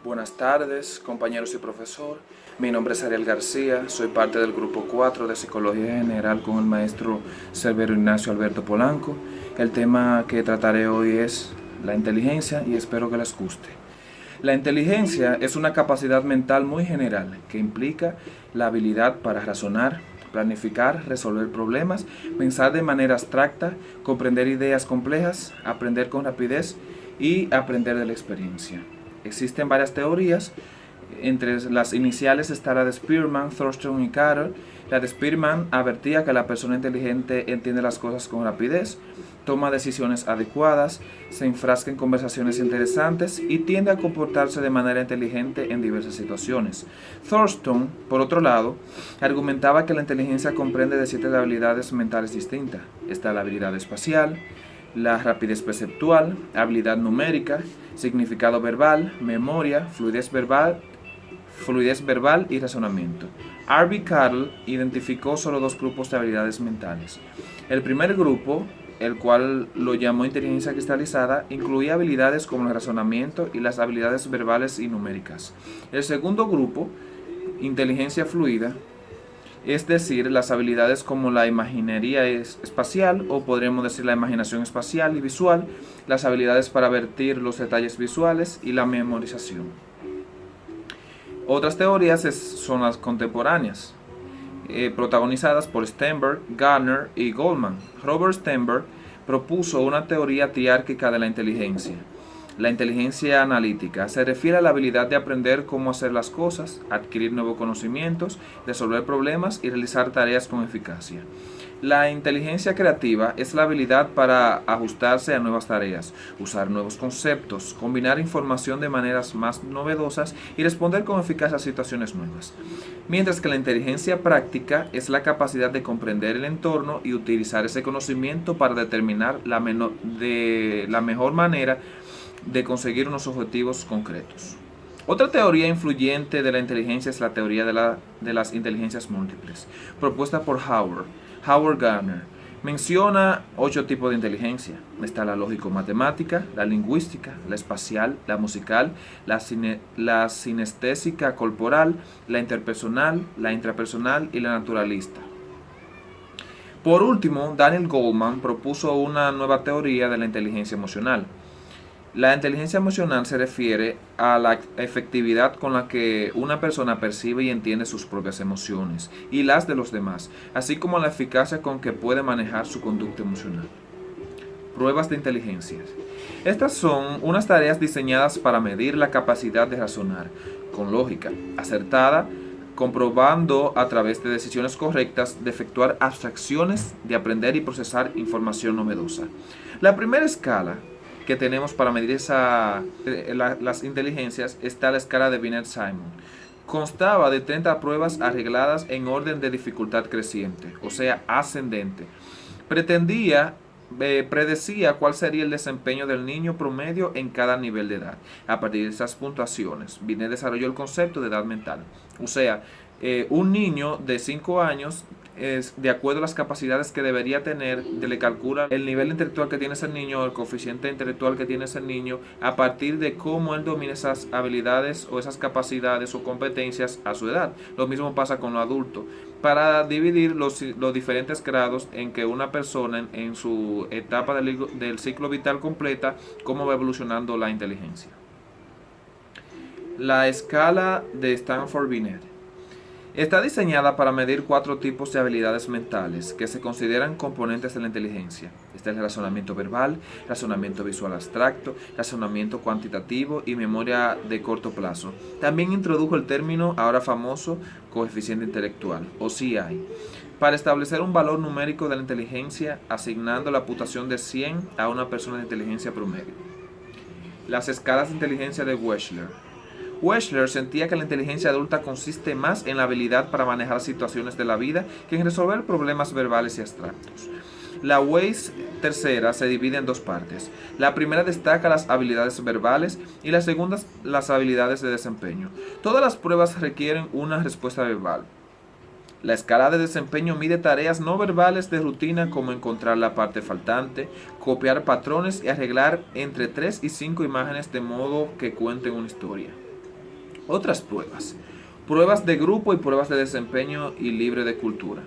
Buenas tardes, compañeros y profesor. Mi nombre es Ariel García, soy parte del grupo 4 de Psicología General con el maestro Severo Ignacio Alberto Polanco. El tema que trataré hoy es la inteligencia y espero que les guste. La inteligencia es una capacidad mental muy general que implica la habilidad para razonar, planificar, resolver problemas, pensar de manera abstracta, comprender ideas complejas, aprender con rapidez y aprender de la experiencia. Existen varias teorías, entre las iniciales está la de Spearman, Thurston y Carroll. La de Spearman advertía que la persona inteligente entiende las cosas con rapidez, toma decisiones adecuadas, se enfrasca en conversaciones interesantes y tiende a comportarse de manera inteligente en diversas situaciones. Thurston, por otro lado, argumentaba que la inteligencia comprende de 7 habilidades mentales distintas. Está la habilidad espacial, la rapidez perceptual, habilidad numérica, significado verbal, memoria, fluidez verbal y razonamiento. R.B. Carroll identificó solo 2 grupos de habilidades mentales. El primer grupo, el cual lo llamó inteligencia cristalizada, incluía habilidades como el razonamiento y las habilidades verbales y numéricas. El segundo grupo, inteligencia fluida, es decir, las habilidades como la imaginería espacial, o podríamos decir la imaginación espacial y visual, las habilidades para vertir los detalles visuales y la memorización. Otras teorías son las contemporáneas, protagonizadas por Sternberg, Gardner y Goldman. Robert Sternberg propuso una teoría triárquica de la inteligencia. La inteligencia analítica se refiere a la habilidad de aprender cómo hacer las cosas, adquirir nuevos conocimientos, resolver problemas y realizar tareas con eficacia. La inteligencia creativa es la habilidad para ajustarse a nuevas tareas, usar nuevos conceptos, combinar información de maneras más novedosas y responder con eficacia a situaciones nuevas. Mientras que la inteligencia práctica es la capacidad de comprender el entorno y utilizar ese conocimiento para determinar la mejor manera de conseguir unos objetivos concretos. Otra teoría influyente de la inteligencia es la teoría de las inteligencias múltiples, propuesta por Howard Gardner. Menciona 8 tipos de inteligencia. Está la lógico-matemática, la lingüística, la espacial, la musical, la sinestésica corporal, la interpersonal, la intrapersonal y la naturalista. Por último, Daniel Goleman propuso una nueva teoría de la inteligencia emocional. La inteligencia emocional se refiere a la efectividad con la que una persona percibe y entiende sus propias emociones y las de los demás, así como la eficacia con que puede manejar su conducta emocional. Pruebas de inteligencia. Estas son unas tareas diseñadas para medir la capacidad de razonar con lógica acertada, comprobando a través de decisiones correctas, de efectuar abstracciones, de aprender y procesar información novedosa. La primera escala que tenemos para medir las inteligencias está la escala de Binet-Simon. Constaba de 30 pruebas arregladas en orden de dificultad creciente, o sea, ascendente. Predecía cuál sería el desempeño del niño promedio en cada nivel de edad. A partir de esas puntuaciones, Binet desarrolló el concepto de edad mental. O sea, un niño de 5 años, de acuerdo a las capacidades que debería tener, le calcula el nivel intelectual que tiene ese niño, el coeficiente intelectual que tiene ese niño, a partir de cómo él domina esas habilidades o esas capacidades o competencias a su edad. Lo mismo pasa con los adultos, para dividir los diferentes grados en que una persona en su etapa del ciclo vital completa, cómo va evolucionando la inteligencia. La escala de Stanford-Binet está diseñada para medir 4 tipos de habilidades mentales que se consideran componentes de la inteligencia. Está el razonamiento verbal, razonamiento visual abstracto, razonamiento cuantitativo y memoria de corto plazo. También introdujo el término ahora famoso coeficiente intelectual, o CI, para establecer un valor numérico de la inteligencia, asignando la puntuación de 100 a una persona de inteligencia promedio. Las escalas de inteligencia de Wechsler. Wechsler sentía que la inteligencia adulta consiste más en la habilidad para manejar situaciones de la vida que en resolver problemas verbales y abstractos. La Weiss tercera se divide en 2 partes. La primera destaca las habilidades verbales y la segunda las habilidades de desempeño. Todas las pruebas requieren una respuesta verbal. La escala de desempeño mide tareas no verbales de rutina como encontrar la parte faltante, copiar patrones y arreglar entre 3 y 5 imágenes de modo que cuenten una historia. Otras pruebas. Pruebas de grupo y pruebas de desempeño y libre de cultura.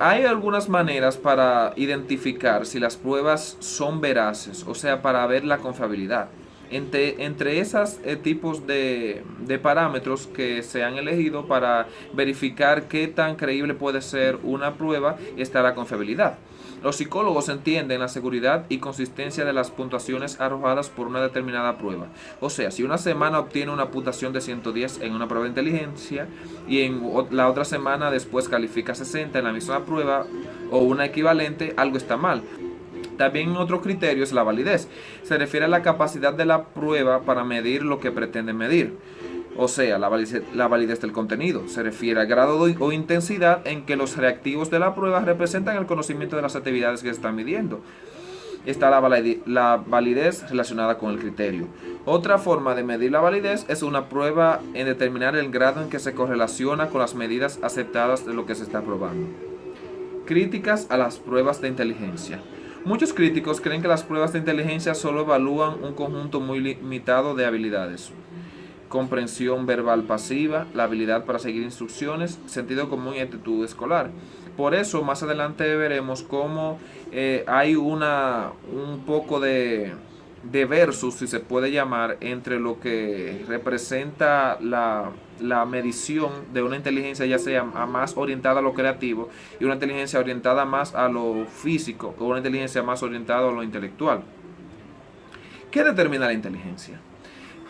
Hay algunas maneras para identificar si las pruebas son veraces, o sea, para ver la confiabilidad. Entre esos tipos de parámetros que se han elegido para verificar qué tan creíble puede ser una prueba está la confiabilidad. Los psicólogos entienden la seguridad y consistencia de las puntuaciones arrojadas por una determinada prueba. O sea, si una semana obtiene una puntuación de 110 en una prueba de inteligencia y en la otra semana después califica 60 en la misma prueba o una equivalente, algo está mal. También otro criterio es la validez. Se refiere a la capacidad de la prueba para medir lo que pretende medir. O sea, la validez del contenido. Se refiere al grado o intensidad en que los reactivos de la prueba representan el conocimiento de las actividades que se están midiendo. Está la validez relacionada con el criterio. Otra forma de medir la validez es una prueba en determinar el grado en que se correlaciona con las medidas aceptadas de lo que se está probando. Críticas a las pruebas de inteligencia. Muchos críticos creen que las pruebas de inteligencia solo evalúan un conjunto muy limitado de habilidades: comprensión verbal pasiva, la habilidad para seguir instrucciones, sentido común y actitud escolar. Por eso más adelante veremos cómo hay un poco de versus, si se puede llamar, entre lo que representa la medición de una inteligencia ya sea más orientada a lo creativo y una inteligencia orientada más a lo físico o una inteligencia más orientada a lo intelectual. ¿Qué determina la inteligencia?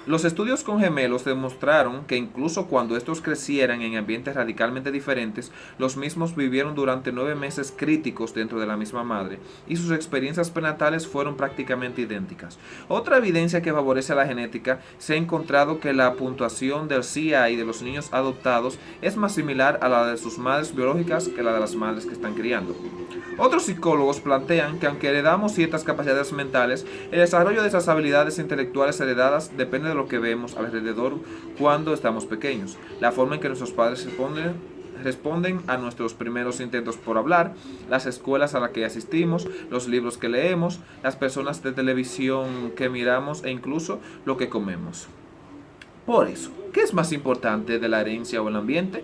Los estudios con gemelos demostraron que incluso cuando estos crecieran en ambientes radicalmente diferentes, los mismos vivieron durante 9 meses críticos dentro de la misma madre y sus experiencias prenatales fueron prácticamente idénticas. Otra evidencia que favorece a la genética: se ha encontrado que la puntuación del CI de los niños adoptados es más similar a la de sus madres biológicas que la de las madres que están criando. Otros psicólogos plantean que aunque heredamos ciertas capacidades mentales, el desarrollo de esas habilidades intelectuales heredadas depende de lo que vemos alrededor cuando estamos pequeños, la forma en que nuestros padres responden a nuestros primeros intentos por hablar, las escuelas a las que asistimos, los libros que leemos, las personas de televisión que miramos e incluso lo que comemos. Por eso, ¿qué es más importante de la herencia o el ambiente?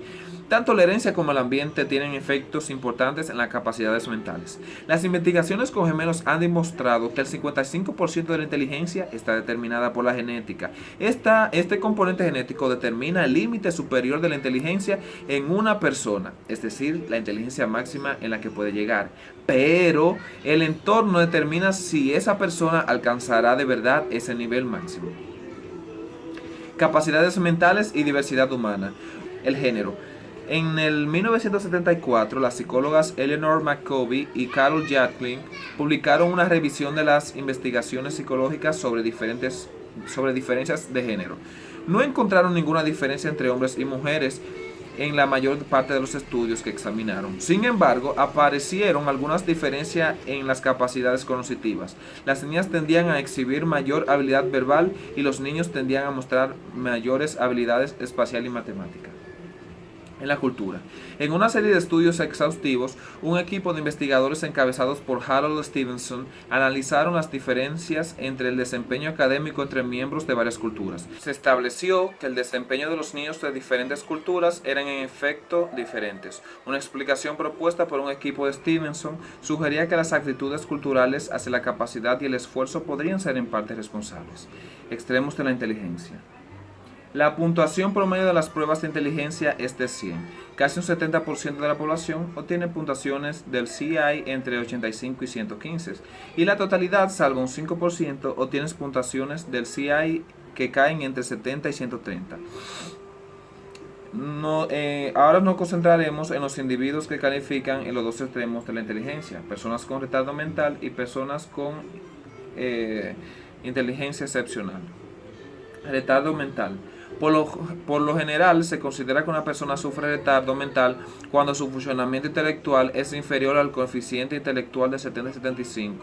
Tanto la herencia como el ambiente tienen efectos importantes en las capacidades mentales. Las investigaciones con gemelos han demostrado que el 55% de la inteligencia está determinada por la genética. Este componente genético determina el límite superior de la inteligencia en una persona, es decir, la inteligencia máxima en la que puede llegar. Pero el entorno determina si esa persona alcanzará de verdad ese nivel máximo. Capacidades mentales y diversidad humana. El género. En el 1974, las psicólogas Eleanor McCovey y Carol Jacklin publicaron una revisión de las investigaciones psicológicas sobre diferencias de género. No encontraron ninguna diferencia entre hombres y mujeres en la mayor parte de los estudios que examinaron. Sin embargo, aparecieron algunas diferencias en las capacidades cognitivas. Las niñas tendían a exhibir mayor habilidad verbal y los niños tendían a mostrar mayores habilidades espacial y matemática. En la cultura. En una serie de estudios exhaustivos, un equipo de investigadores encabezados por Harold Stevenson analizaron las diferencias entre el desempeño académico entre miembros de varias culturas. Se estableció que el desempeño de los niños de diferentes culturas eran en efecto diferentes. Una explicación propuesta por un equipo de Stevenson sugería que las actitudes culturales hacia la capacidad y el esfuerzo podrían ser en parte responsables. Extremos de la inteligencia. La puntuación promedio de las pruebas de inteligencia es de 100. Casi un 70% de la población obtiene puntuaciones del CI entre 85 y 115. Y la totalidad, salvo un 5%, obtiene puntuaciones del CI que caen entre 70 y 130. Ahora nos concentraremos en los individuos que califican en los dos extremos de la inteligencia: personas con retardo mental y personas con inteligencia excepcional. Retardo mental. Por lo general, se considera que una persona sufre retardo mental cuando su funcionamiento intelectual es inferior al coeficiente intelectual de 70-75,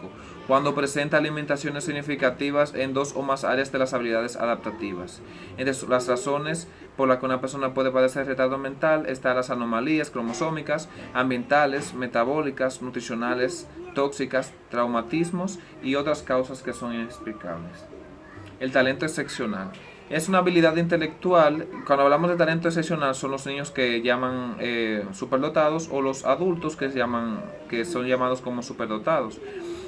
cuando presenta limitaciones significativas en 2 o más áreas de las habilidades adaptativas. Entre las razones por las que una persona puede padecer retardo mental están las anomalías cromosómicas, ambientales, metabólicas, nutricionales, tóxicas, traumatismos y otras causas que son inexplicables. El talento excepcional. Es una habilidad intelectual. Cuando hablamos de talento excepcional, son los niños que llaman superdotados, o los adultos que son llamados como superdotados.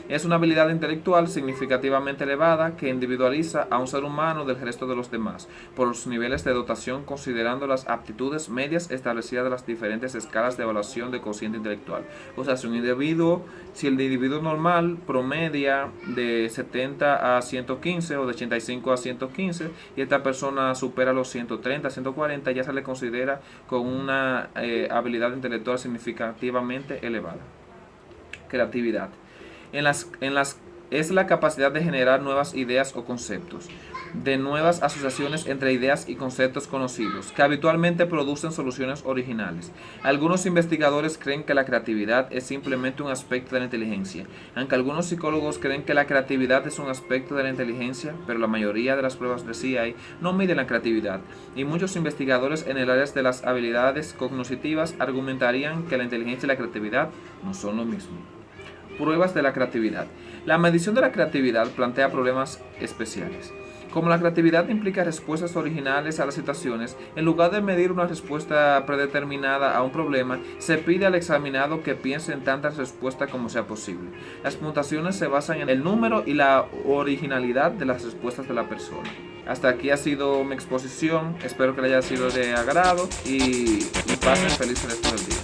Es una habilidad intelectual significativamente elevada que individualiza a un ser humano del resto de los demás por los niveles de dotación, considerando las aptitudes medias establecidas de las diferentes escalas de evaluación de cociente intelectual. O sea, si el individuo normal promedia de 70 a 115 o de 85 a 115 y esta persona supera los 130, 140, ya se le considera con una habilidad intelectual significativamente elevada. Creatividad. Es la capacidad de generar nuevas ideas o conceptos, de nuevas asociaciones entre ideas y conceptos conocidos, que habitualmente producen soluciones originales. Algunos investigadores creen que la creatividad es simplemente un aspecto de la inteligencia, aunque algunos psicólogos creen que la creatividad es un aspecto de la inteligencia, pero la mayoría de las pruebas de CIA no miden la creatividad, y muchos investigadores en el área de las habilidades cognitivas argumentarían que la inteligencia y la creatividad no son lo mismo. Pruebas de la creatividad. La medición de la creatividad plantea problemas especiales. Como la creatividad implica respuestas originales a las situaciones, en lugar de medir una respuesta predeterminada a un problema, se pide al examinado que piense en tantas respuestas como sea posible. Las puntuaciones se basan en el número y la originalidad de las respuestas de la persona. Hasta aquí ha sido mi exposición, espero que le haya sido de agrado y pasen feliz resto del día.